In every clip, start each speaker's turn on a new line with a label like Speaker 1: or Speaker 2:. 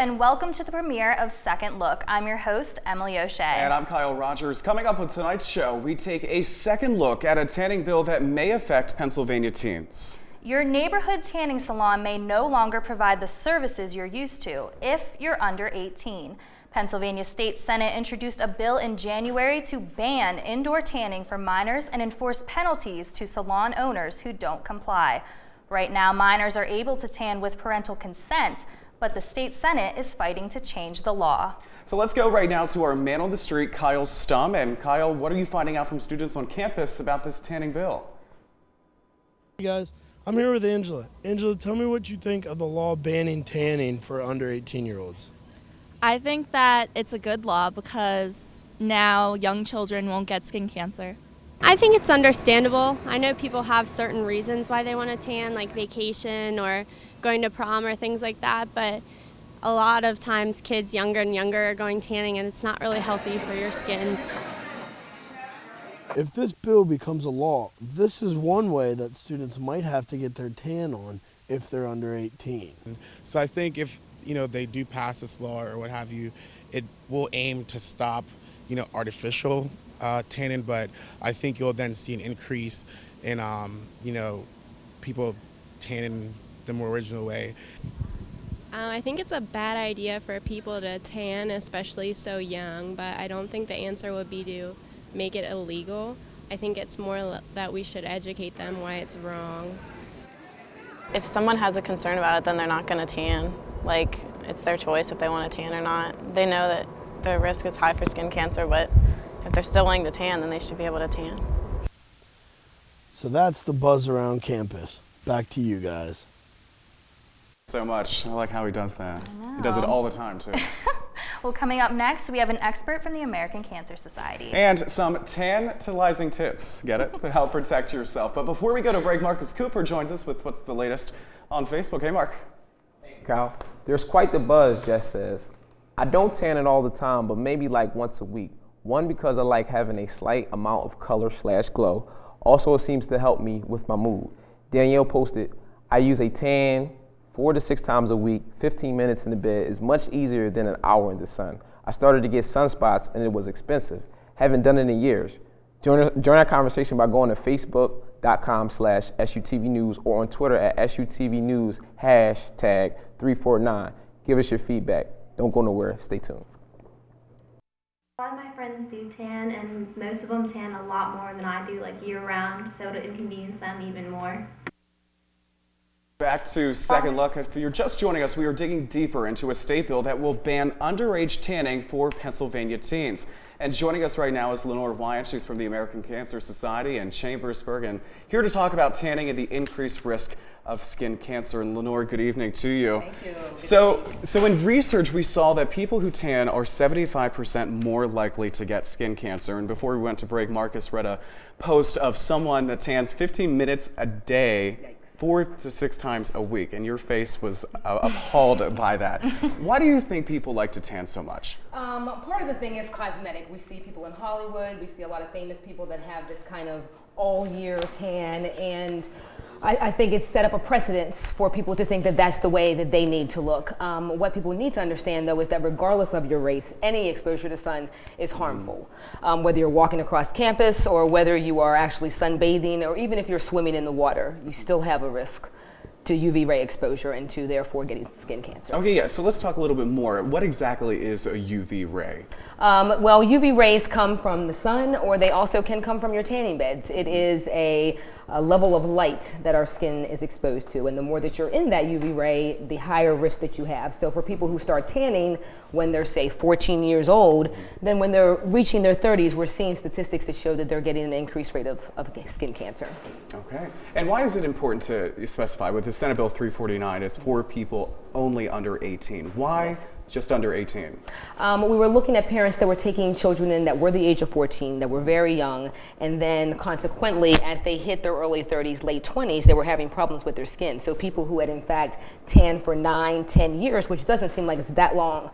Speaker 1: and welcome to the premiere of Second Look. I'm your host, Emily O'Shea.
Speaker 2: And I'm Kyle Rogers. Coming up on tonight's show, we take a second look at a tanning bill that may affect Pennsylvania teens.
Speaker 1: Your neighborhood tanning salon may no longer provide the services you're used to if you're under 18. Pennsylvania State Senate introduced a bill in January to ban indoor tanning for minors and enforce penalties to salon owners who don't comply. Right now, minors are able to tan with parental consent, but the state Senate is fighting to change the law.
Speaker 2: So let's go right now to our man on the street, Kyle Stum. And Kyle, what are you finding out from students on campus about this tanning bill?
Speaker 3: Hey guys, I'm here with Angela. Angela, tell me what you think of the law banning tanning for under 18-year-olds.
Speaker 4: I think that it's a good law because now young children won't get skin cancer.
Speaker 5: I think it's understandable. I know people have certain reasons why they want to tan, like vacation or going to prom or things like that, but a lot of times kids younger and younger are going tanning and it's not really healthy for your skin.
Speaker 3: If this bill becomes a law, this is one way that students might have to get their tan on if they're under 18.
Speaker 6: So I think if they do pass this law or what have you, it will aim to stop artificial tanning, but I think you'll then see an increase in people tanning the more original way.
Speaker 7: I think it's a bad idea for people to tan, especially so young, but I don't think the answer would be to make it illegal. I think it's more that we should educate them why it's wrong.
Speaker 8: If someone has a concern about it, then they're not going to tan. Like, it's their choice if they want to tan or not. They know that the risk is high for skin cancer, but if they're still willing to tan, then they should be able to tan.
Speaker 3: So that's the buzz around campus. Back to you guys.
Speaker 2: So much. I like how he does that. He does it all the time, too.
Speaker 1: Well, coming up next, we have an expert from the American Cancer Society.
Speaker 2: And some tantalizing tips, get it, to help protect yourself. But before we go to break, Marcus Cooper joins us with what's the latest on Facebook. Hey, Mark.
Speaker 9: Hey, Kyle. There's quite the buzz, Jess says. I don't tan it all the time, but maybe like once a week. One, because I like having a slight amount of color/glow. Also, it seems to help me with my mood. Danielle posted, I use a tan 4 to 6 times a week. 15 minutes in the bed is much easier than an hour in the sun. I started to get sunspots and it was expensive. Haven't done it in years. Join our conversation by going to facebook.com/SUTV News or on Twitter at SUTV News #349. Give us your feedback. Don't go nowhere. Stay tuned.
Speaker 10: A lot of my friends do tan, and most of them tan a lot more than I do, like year-round, so to inconvenience them even more.
Speaker 2: Back to Second Look. If you're just joining us, we are digging deeper into a state bill that will ban underage tanning for Pennsylvania teens. And joining us right now is Lenore Wyatt. She's from the American Cancer Society in Chambersburg, and here to talk about tanning and the increased risk of skin cancer. And Lenore, good evening to you.
Speaker 11: Thank you.
Speaker 2: So in research, we saw that people who tan are 75% more likely to get skin cancer. And before we went to break, Marcus read a post of someone that tans 15 minutes a day, 4 to 6 times a week, and your face was appalled by that. Why do you think people like to tan so much?
Speaker 11: Part of the thing is cosmetic. We see people in Hollywood, we see a lot of famous people that have this kind of all-year tan, and I think it's set up a precedence for people to think that that's the way that they need to look. What people need to understand, though, is that regardless of your race, any exposure to sun is harmful. Whether you're walking across campus or whether you are actually sunbathing or even if you're swimming in the water, you still have a risk to UV ray exposure and to therefore getting skin cancer.
Speaker 2: Okay, yeah, so let's talk a little bit more. What exactly is a UV ray?
Speaker 11: Well, UV rays come from the sun, or they also can come from your tanning beds. It is a level of light that our skin is exposed to, and the more that you're in that UV ray, the higher risk that you have. So for people who start tanning when they're, say, 14 years old, then when they're reaching their 30s, we're seeing statistics that show that they're getting an increased rate of skin cancer.
Speaker 2: Okay, and why is it important to specify with the Senate Bill 349, it's for people only under 18? Why? Yes. Just under 18?
Speaker 11: We were looking at parents that were taking children in that were the age of 14, that were very young, and then consequently, as they hit their early 30s, late 20s, they were having problems with their skin. So people who had in fact tanned for 9, 10 years, which doesn't seem like it's that long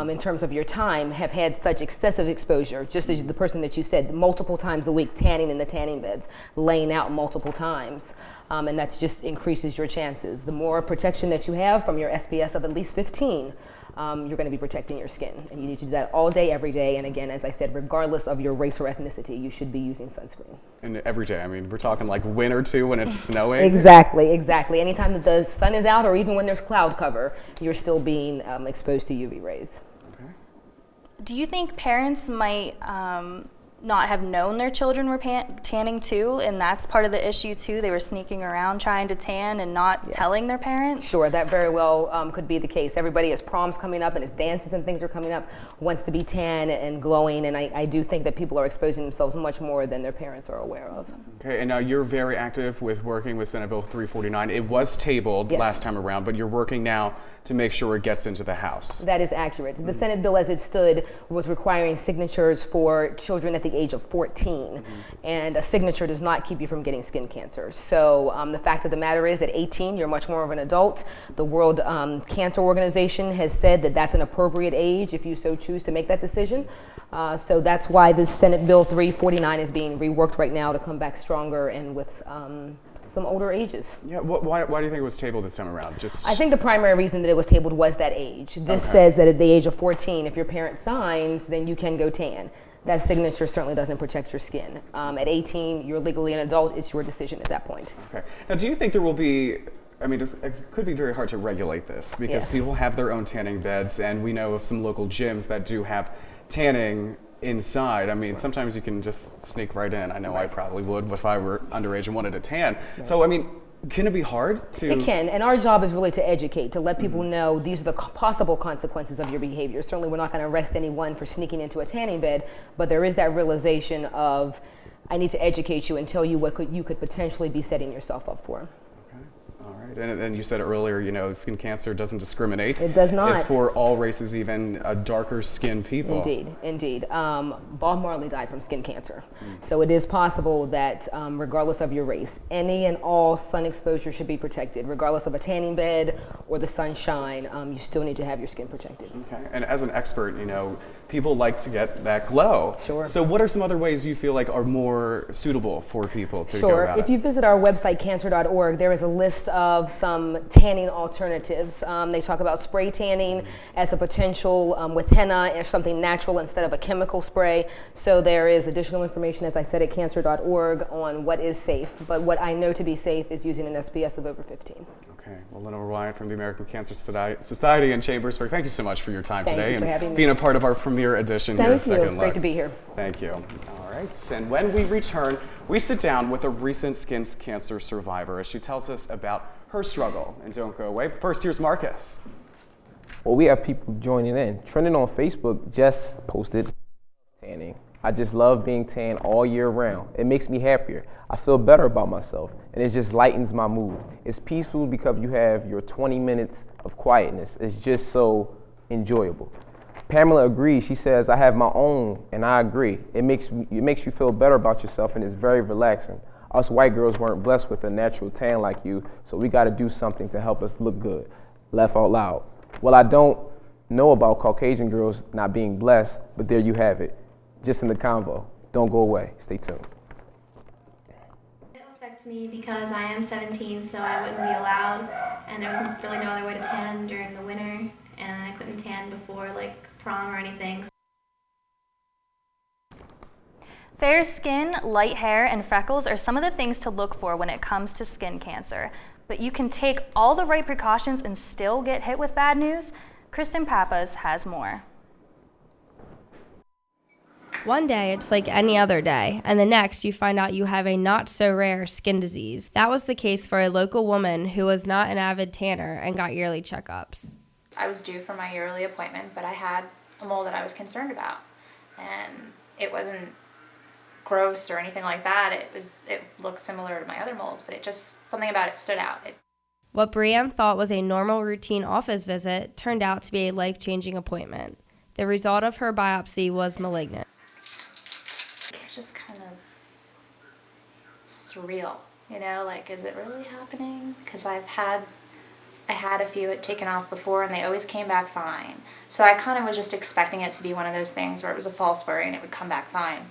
Speaker 11: in terms of your time, have had such excessive exposure, just as the person that you said, multiple times a week tanning in the tanning beds, laying out multiple times. And that just increases your chances. The more protection that you have from your SPS of at least 15, you're going to be protecting your skin. And you need to do that all day, every day. And again, as I said, regardless of your race or ethnicity, you should be using sunscreen.
Speaker 2: And every day, I mean, we're talking like winter too when it's snowing.
Speaker 11: Exactly, exactly. Anytime that the sun is out or even when there's cloud cover, you're still being exposed to UV rays.
Speaker 1: Do you think parents might not have known their children were tanning too, and that's part of the issue too? They were sneaking around trying to tan and not telling their parents?
Speaker 11: Sure, that very well could be the case. Everybody, as prom's coming up and as dances and things are coming up, wants to be tan and glowing, and I do think that people are exposing themselves much more than their parents are aware of.
Speaker 2: Okay, and now you're very active with working with Senate Bill 349. It was tabled last time around, but you're working now to make sure it gets into the House.
Speaker 11: That is accurate. The Senate bill as it stood was requiring signatures for children at the age of 14, and a signature does not keep you from getting skin cancer. So the fact of the matter is at 18, you're much more of an adult. The World Cancer Organization has said that that's an appropriate age if you so choose to make that decision. So that's why the Senate Bill 349 is being reworked right now to come back stronger and with some older ages.
Speaker 2: Yeah, why do you think it was tabled this time around?
Speaker 11: I think the primary reason that it was tabled was that age. This says that at the age of 14, if your parent signs, then you can go tan. That signature certainly doesn't protect your skin. At 18, you're legally an adult. It's your decision at that point.
Speaker 2: Okay. Now, do you think there will be, I mean, it could be very hard to regulate this because people have their own tanning beds, and we know of some local gyms that do have tanning inside. I mean, sometimes you can just sneak right in. I know I probably would if I were underage and wanted to tan. So, I mean, can it be hard to?
Speaker 11: It can, and our job is really to educate, to let people know these are the possible consequences of your behavior. Certainly we're not going to arrest anyone for sneaking into a tanning bed, but there is that realization of, I need to educate you and tell you what you could potentially be setting yourself up for.
Speaker 2: And you said earlier, you know, skin cancer doesn't discriminate.
Speaker 11: It does not.
Speaker 2: It's for all races, even darker skinned people.
Speaker 11: Indeed, indeed. Bob Marley died from skin cancer. So it is possible that regardless of your race, any and all sun exposure should be protected. Regardless of a tanning bed or the sunshine, you still need to have your skin protected.
Speaker 2: Okay, and as an expert, you know, people like to get that glow.
Speaker 11: Sure.
Speaker 2: So what are some other ways you feel like are more suitable for people to go about it?
Speaker 11: If you visit our website, cancer.org, there is a list of some tanning alternatives. They talk about spray tanning as a potential with henna or something natural instead of a chemical spray. So there is additional information, as I said, at cancer.org on what is safe. But what I know to be safe is using an SPS of over 15.
Speaker 2: Okay, well, Lenore Wyatt from the American Cancer Society in Chambersburg, thank you so much for your time today
Speaker 11: and
Speaker 2: being a part of our premiere edition here at Second Look.
Speaker 11: It's great to be here.
Speaker 2: Thank you. All right, and when we return, we sit down with a recent skin cancer survivor as she tells us about her struggle. And don't go away. First, here's Marcus.
Speaker 9: Well, we have people joining in. Trending on Facebook, Jess posted tanning. I just love being tan all year round. It makes me happier. I feel better about myself, and it just lightens my mood. It's peaceful because you have your 20 minutes of quietness. It's just so enjoyable. Pamela agrees. She says, I have my own, and I agree. It makes you feel better about yourself, and it's very relaxing. Us white girls weren't blessed with a natural tan like you, so we got to do something to help us look good. Laugh out loud. Well, I don't know about Caucasian girls not being blessed, but there you have it. Just in the convo. Don't go away. Stay tuned.
Speaker 10: It affects me because I am 17, so I wouldn't be allowed, and there was really no other way to tan during the winter, and I couldn't tan before like prom or anything.
Speaker 1: Fair skin, light hair, and freckles are some of the things to look for when it comes to skin cancer. But you can take all the right precautions and still get hit with bad news? Kristen Pappas has more.
Speaker 12: One day it's like any other day, and the next you find out you have a not-so-rare skin disease. That was the case for a local woman who was not an avid tanner and got yearly checkups.
Speaker 13: I was due for my yearly appointment, but I had a mole that I was concerned about. And it wasn't gross or anything like that. It looked similar to my other moles, but something about it stood out.
Speaker 12: What Brianne thought was a normal routine office visit turned out to be a life-changing appointment. The result of her biopsy was malignant.
Speaker 13: It's just kind of surreal, you know, like, is it really happening? Because I had a few taken off before and they always came back fine. So I kind of was just expecting it to be one of those things where it was a false worry and it would come back fine.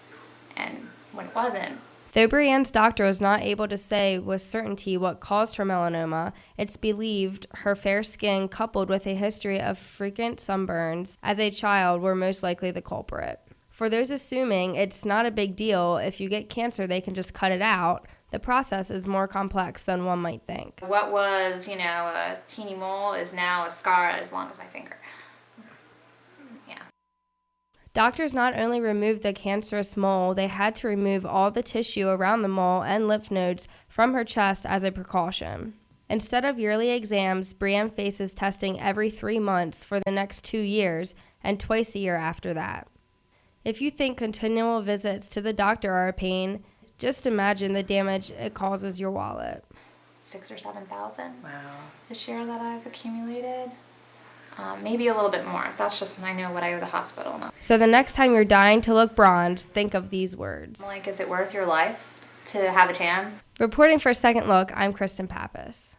Speaker 13: And when it wasn't.
Speaker 12: Though Brianne's doctor was not able to say with certainty what caused her melanoma, it's believed her fair skin coupled with a history of frequent sunburns as a child were most likely the culprit. For those assuming it's not a big deal, if you get cancer, they can just cut it out, the process is more complex than one might think.
Speaker 13: What was, a teeny mole is now a scar as long as my finger. Yeah.
Speaker 12: Doctors not only removed the cancerous mole, they had to remove all the tissue around the mole and lymph nodes from her chest as a precaution. Instead of yearly exams, Brianne faces testing every 3 months for the next 2 years and twice a year after that. If you think continual visits to the doctor are a pain, just imagine the damage it causes your wallet.
Speaker 13: 6,000 or 7,000 this year that I've accumulated. Maybe a little bit more. That's just, I know what I owe the hospital now.
Speaker 12: So the next time you're dying to look bronze, think of these words.
Speaker 13: Like, is it worth your life to have a tan?
Speaker 12: Reporting for Second Look, I'm Kristen Pappas.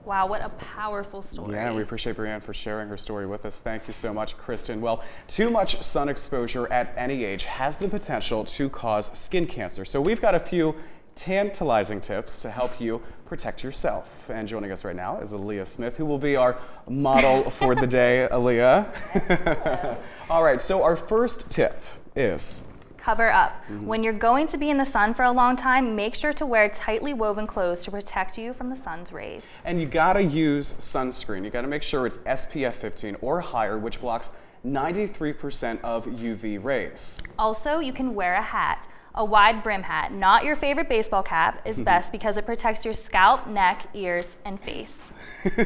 Speaker 1: Wow, what a powerful story.
Speaker 2: Yeah, we appreciate Brianne for sharing her story with us. Thank you so much, Kristen. Well, too much sun exposure at any age has the potential to cause skin cancer. So we've got a few tantalizing tips to help you protect yourself. And joining us right now is Aaliyah Smith, who will be our model for the day. Aaliyah. All right, so our first tip is
Speaker 1: cover up. When you're going to be in the sun for a long time, make sure to wear tightly woven clothes to protect you from the sun's rays.
Speaker 2: And you gotta use sunscreen. You gotta make sure it's SPF 15 or higher, which blocks 93% of UV rays.
Speaker 1: Also, you can wear a hat. A wide brim hat, not your favorite baseball cap, is best because it protects your scalp, neck, ears, and face.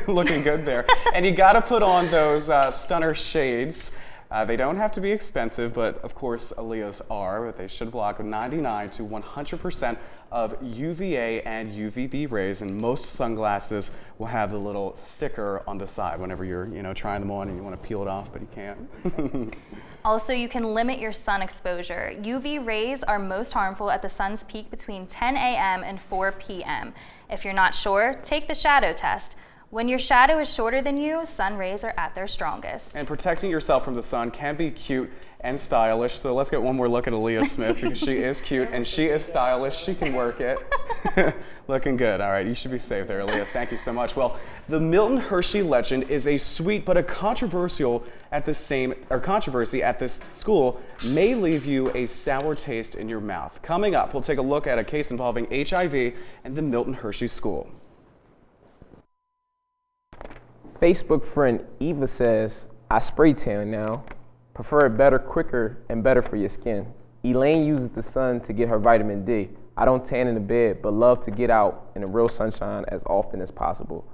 Speaker 2: Looking good there. And you gotta put on those stunner shades. They don't have to be expensive, but of course Aaliyah's are, but they should block 99 to 100% of UVA and UVB rays, and most sunglasses will have the little sticker on the side whenever you're trying them on and you want to peel it off, but you can't.
Speaker 1: Also, you can limit your sun exposure. UV rays are most harmful at the sun's peak between 10 a.m. and 4 p.m. If you're not sure, take the shadow test. When your shadow is shorter than you, sun rays are at their strongest.
Speaker 2: And protecting yourself from the sun can be cute and stylish. So let's get one more look at Aaliyah Smith because she is cute and she is stylish. She can work it. Looking good. All right, you should be safe there, Aaliyah. Thank you so much. Well, the Milton Hershey legend is a sweet but a controversy at this school may leave you a sour taste in your mouth. Coming up, we'll take a look at a case involving HIV and the Milton Hershey School.
Speaker 9: Facebook friend Eva says, I spray tan now. Prefer it better, quicker, and better for your skin. Elaine uses the sun to get her vitamin D. I don't tan in the bed, but love to get out in the real sunshine as often as possible.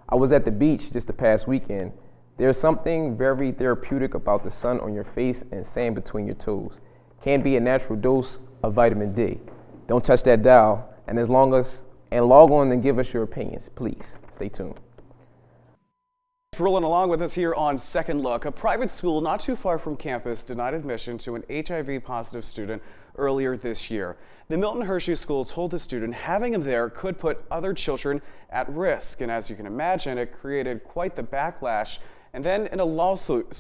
Speaker 9: I was at the beach just the past weekend. There's something very therapeutic about the sun on your face and sand between your toes. Can be a natural dose of vitamin D. Don't touch that dial, and log on and give us your opinions, please. Stay tuned.
Speaker 2: Rolling along with us here on Second Look, a private school not too far from campus denied admission to an HIV positive student earlier this year. The Milton Hershey School told the student having him there could put other children at risk, and as you can imagine, it created quite the backlash. And then in a lawsuit,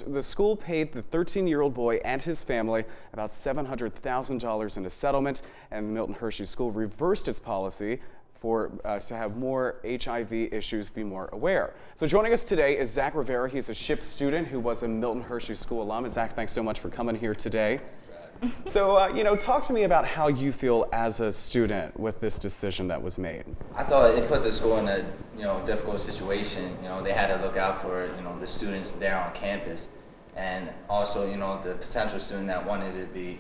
Speaker 2: the school paid the 13-year-old boy and his family about $700,000 in a settlement, and the Milton Hershey School reversed its policy to have more HIV issues be more aware. So joining us today is Zach Rivera. He's a SHIP student who was a Milton Hershey School alum. And Zach, thanks so much for coming here today. So, talk to me about how you feel as a student with this decision that was made.
Speaker 14: I thought it put the school in a, difficult situation. They had to look out for, the students there on campus. And also, the potential student that wanted to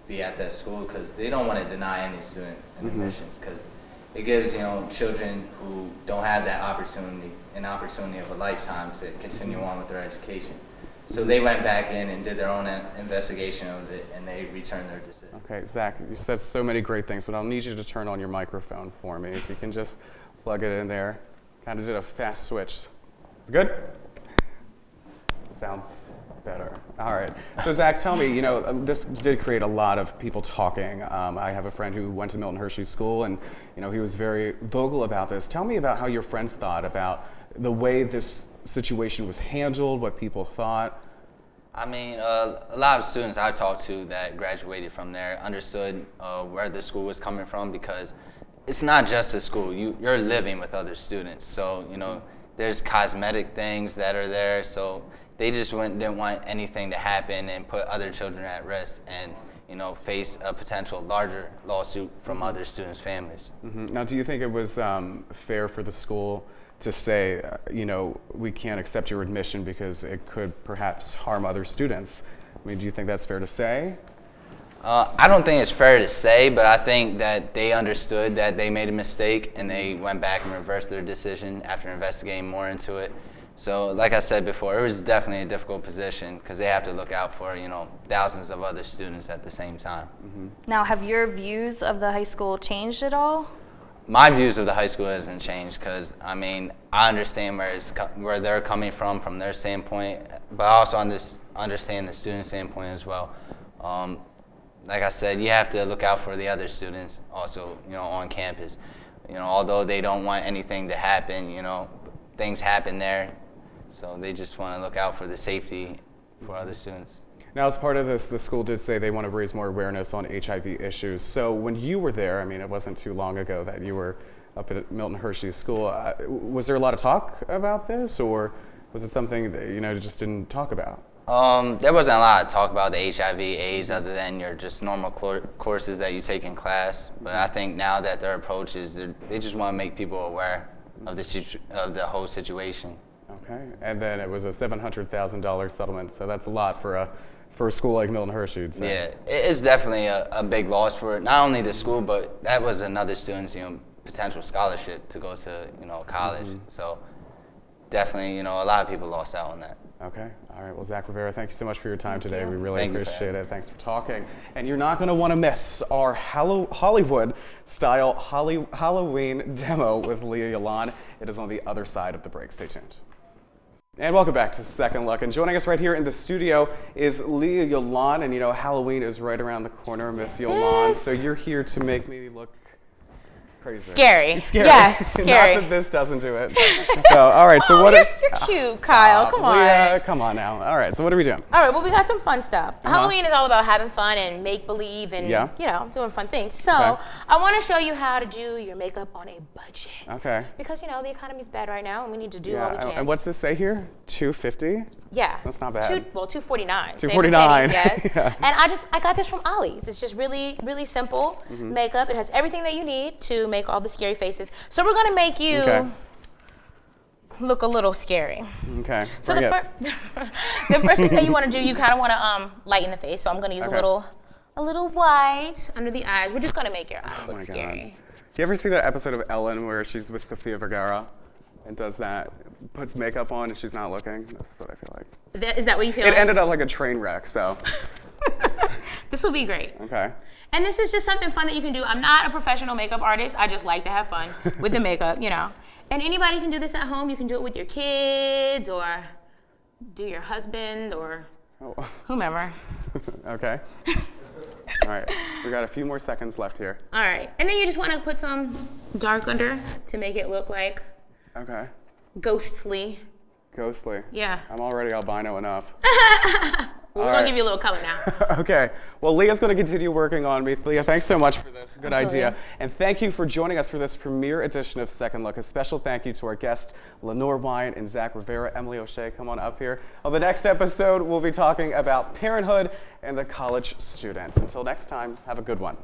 Speaker 14: be at that school, because they don't want to deny any student admissions, because it gives children who don't have that opportunity, an opportunity of a lifetime to continue on with their education. So they went back in and did their own investigation of it, and they returned their decision.
Speaker 2: Okay, Zach, you said so many great things, but I'll need you to turn on your microphone for me. If you can just plug it in there. Kind of did a fast switch. Is it good? Sounds better. All right. So Zach, tell me, this did create a lot of people talking. I have a friend who went to Milton Hershey School, and he was very vocal about this. Tell me about how your friends thought about the way this situation was handled, what people thought.
Speaker 14: I mean, a lot of students I talked to that graduated from there understood where the school was coming from, because it's not just a school. You're living with other students. So, you know, there's cosmetic things that are there. So they just didn't want anything to happen and put other children at risk and, you know, face a potential larger lawsuit from other students' families.
Speaker 2: Now, do you think it was fair for the school to say, you know, we can't accept your admission because it could perhaps harm other students? I mean, do you think that's fair to say?
Speaker 14: I don't think it's fair to say, but I think that they understood that they made a mistake and they went back and reversed their decision after investigating more into it. So like I said before, it was definitely a difficult position because they have to look out for, you know, thousands of other students at the same time.
Speaker 1: Now, have your views of the high school changed at all?
Speaker 14: My views of the high school hasn't changed because, I mean, I understand where they're coming from their standpoint, but I also understand the student standpoint as well. Like I said, you have to look out for the other students also, you know, on campus. You know, although they don't want anything to happen, you know, things happen there. So they just want to look out for the safety for other students.
Speaker 2: Now, as part of this, the school did say they want to raise more awareness on HIV issues. So when you were there, I mean, it wasn't too long ago that you were up at Milton Hershey School. Was there a lot of talk about this, or was it something that, you know, just didn't talk about?
Speaker 14: There wasn't a lot of talk about the HIV/AIDS other than your just normal courses that you take in class. But I think now that their approach is, they just want to make people aware of the whole situation.
Speaker 2: Okay, and then it was a $700,000 settlement, so that's a lot for a school like Milton Hershey. So.
Speaker 14: Yeah, it's definitely a big loss for not only the school, but that was another student's, you know, potential scholarship to go to, you know, college. So definitely, you know, a lot of people lost out on that.
Speaker 2: Okay, all right. Well, Zach Rivera, thank you so much for your time today. We really
Speaker 14: Thank you
Speaker 2: appreciate it. Thanks for talking. And you're not going to want to miss our Hollywood-style Halloween demo with Leah Yalan. It is on the other side of the break. Stay tuned. And welcome back to Second Look. And joining us right here in the studio is Leah Yalan. And you know, Halloween is right around the corner, Miss Yalan. So you're here to make me look crazy.
Speaker 15: Scary.
Speaker 2: Scary.
Speaker 15: Yes, scary.
Speaker 2: Not that this doesn't do it. So, all right. So what?
Speaker 15: You're cute, Kyle. Come on.
Speaker 2: Leah, come on now. All right. So what are we doing?
Speaker 15: All right. Well, we got some fun stuff. Halloween is all about having fun and make believe and you know, doing fun things. So I want to show you how to do your makeup on a budget.
Speaker 2: Okay.
Speaker 15: Because you know the economy's bad right now, and we need to do all we can.
Speaker 2: And what's this say here? $250?
Speaker 15: Yeah.
Speaker 2: That's not bad.
Speaker 15: $249.
Speaker 2: $249.
Speaker 15: Yes.
Speaker 2: Yeah.
Speaker 15: And I got this from Ollie's. It's just really, really simple makeup. It has everything that you need to make all the scary faces. So we're gonna make you look a little scary.
Speaker 2: Okay.
Speaker 15: So the first thing that you want to do, you kind of want to lighten the face. So I'm gonna use a little white under the eyes. We're just gonna make your eyes look scary.
Speaker 2: Do you ever see that episode of Ellen where she's with Sofia Vergara and does that, puts makeup on and she's not looking? That's what I feel like.
Speaker 15: Is that what you feel?
Speaker 2: It ended up like a train wreck, so.
Speaker 15: This will be great.
Speaker 2: Okay.
Speaker 15: And this is just something fun that you can do. I'm not a professional makeup artist. I just like to have fun with the makeup, you know. And anybody can do this at home. You can do it with your kids or do your husband or whomever.
Speaker 2: Okay. All right, we got a few more seconds left here.
Speaker 15: All right, and then you just want to put some dark under to make it look like ghostly.
Speaker 2: Ghostly.
Speaker 15: Yeah.
Speaker 2: I'm already albino enough.
Speaker 15: We're going to give you a little color now.
Speaker 2: Okay. Well, Leah's going to continue working on me. Leah, thanks so much for this. Good
Speaker 15: Absolutely.
Speaker 2: idea. And thank you for joining us for this premiere edition of Second Look. A special thank you to our guests, Lenore Wyant and Zach Rivera. Emily O'Shea, come on up here. On the next episode, we'll be talking about parenthood and the college student. Until next time, have a good one.